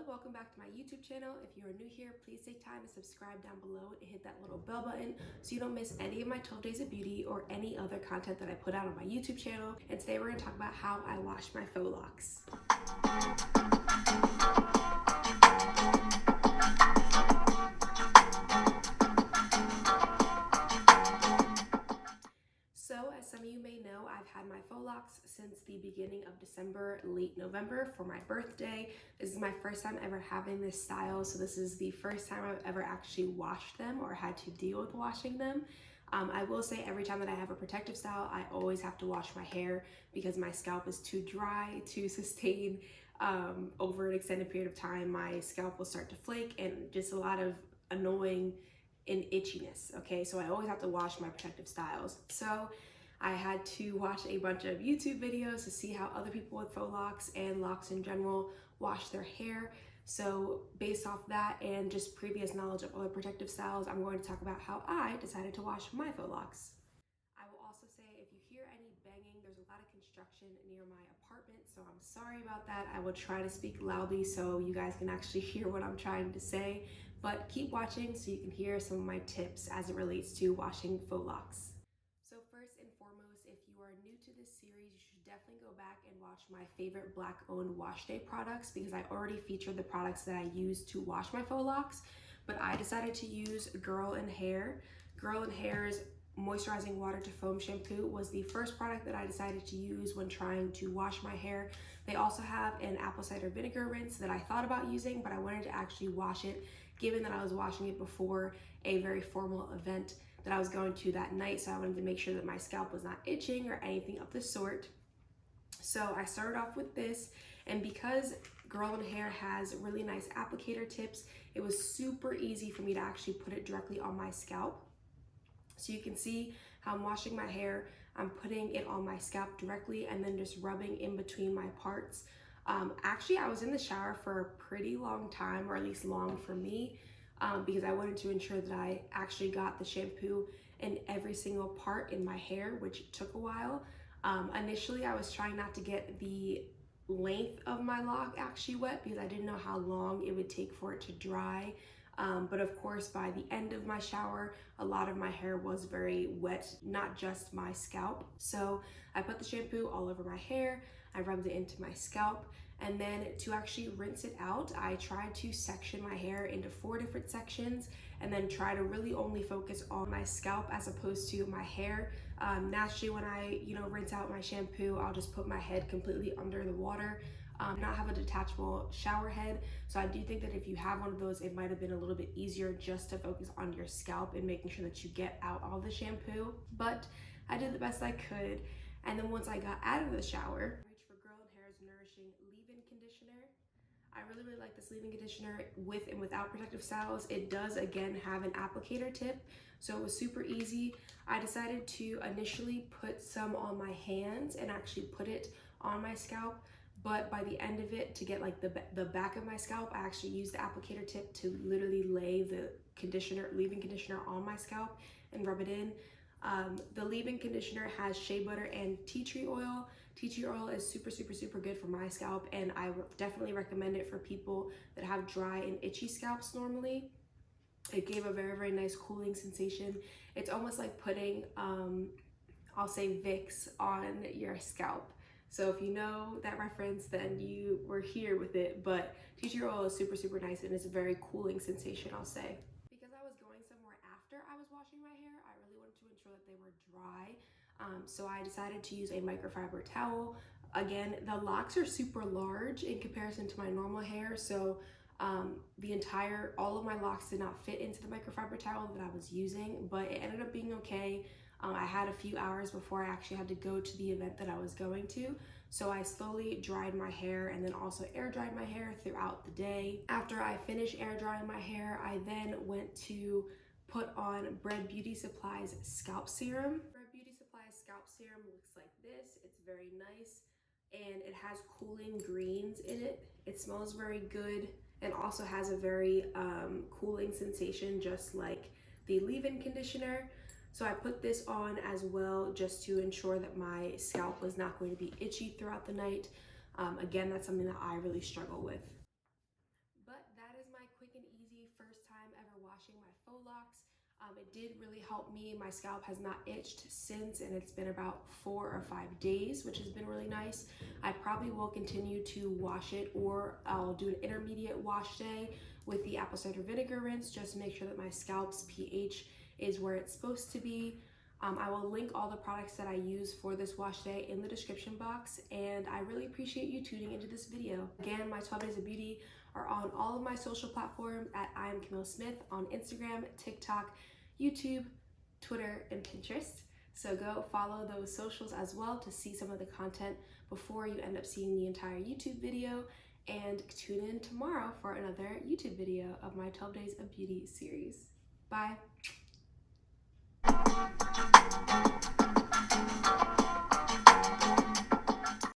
welcome back to my YouTube channel. If you are new here, please take time to subscribe down below and hit that little bell button so you don't miss any of my 12 days of beauty or any other content that I put out on my YouTube channel. And today we're going to talk about how I wash my faux locks. So, as some of you may know, I've had my faux locks since the beginning of December, late November for my birthday. This is my first time ever having this style, so this is the first time I've ever actually washed them or had to deal with washing them. I will say every time that I have a protective style, I always have to wash my hair because my scalp is too dry to sustain over an extended period of time. My scalp will start to flake and just a lot of annoying and itchiness. Okay, so I always have to wash my protective styles. So I had to watch a bunch of YouTube videos to see how other people with faux locks and locks in general wash their hair. So based off that and just previous knowledge of other protective styles, I'm going to talk about how I decided to wash my faux locks. I will also say if you hear any banging, there's a lot of construction near my apartment, so I'm sorry about that. I will try to speak loudly so you guys can actually hear what I'm trying to say, but keep watching so you can hear some of my tips as it relates to washing faux locks. So first and foremost, if you are new to this series, you should definitely go back and watch my favorite Black-owned wash day products because I already featured the products that I use to wash my faux locks, but I decided to use Girl & Hair. Girl & Hair's moisturizing water to foam shampoo was the first product that I decided to use when trying to wash my hair. They also have an apple cider vinegar rinse that I thought about using, but I wanted to actually wash it given that I was washing it before a very formal event that I was going to that night, so I wanted to make sure that my scalp was not itching or anything of the sort. So I started off with this, and because Girl & Hair has really nice applicator tips, it was super easy for me to actually put it directly on my scalp. So you can see how I'm washing my hair, I'm putting it on my scalp directly and then just rubbing in between my parts. Actually, I was in the shower for a pretty long time, or at least long for me, because I wanted to ensure that I actually got the shampoo in every single part in my hair, which took a while. Initially, I was trying not to get the length of my lock actually wet because I didn't know how long it would take for it to dry. But of course, by the end of my shower, a lot of my hair was very wet, not just my scalp. So I put the shampoo all over my hair, I rubbed it into my scalp, and then to actually rinse it out, I tried to section my hair into 4 different sections and then try to really only focus on my scalp as opposed to my hair. Naturally, when I rinse out my shampoo, I'll just put my head completely under the water. Not have a detachable shower head, so I do think that if you have one of those, it might have been a little bit easier just to focus on your scalp and making sure that you get out all the shampoo, but I did the best I could. And then once I got out of the shower, I reached for Girl & Hair's Nourishing Leave-In Conditioner. I really like this leave-in conditioner with and without protective styles. It does again have an applicator tip, so it was super easy. I decided to initially put some on my hands and actually put it on my scalp, but by the end of it, to get like the back of my scalp, I actually used the applicator tip to literally lay the leave-in conditioner on my scalp and rub it in. The leave-in conditioner has shea butter and tea tree oil. Tea tree oil is super good for my scalp, and I definitely recommend it for people that have dry and itchy scalps normally. It gave a very nice cooling sensation. It's almost like putting, I'll say Vicks on your scalp. So if you know that reference, then you were here with it, but tea tree oil is super nice and it's a very cooling sensation, I'll say. Because I was going somewhere after I was washing my hair, I really wanted to ensure that they were dry. So I decided to use a microfiber towel. Again, the locks are super large in comparison to my normal hair, so all of my locks did not fit into the microfiber towel that I was using, but it ended up being okay. I had a few hours before I actually had to go to the event that I was going to, so I slowly dried my hair and then also air dried my hair throughout the day. After I finished air drying my hair, I then went to put on Bread Beauty Supply's scalp serum. Bread Beauty Supply's scalp serum looks like this. It's very nice and it has cooling greens in it. It smells very good and also has a very cooling sensation, just like the leave-in conditioner. So I put this on as well just to ensure that my scalp was not going to be itchy throughout the night. Again, that's something that I really struggle with. first time ever washing my faux locks. It did really help me. My scalp has not itched since, and it's been about 4 or 5 days, which has been really nice. I probably will continue to wash it, or I'll do an intermediate wash day with the apple cider vinegar rinse, just to make sure that my scalp's pH is where it's supposed to be. I will link all the products that I use for this wash day in the description box, and I really appreciate you tuning into this video. Again, my 12 Days of Beauty are on all of my social platforms at I am Camille Smith on Instagram, TikTok, YouTube, Twitter, and Pinterest. So go follow those socials as well to see some of the content before you end up seeing the entire YouTube video, and tune in tomorrow for another YouTube video of my 12 Days of Beauty series. Bye.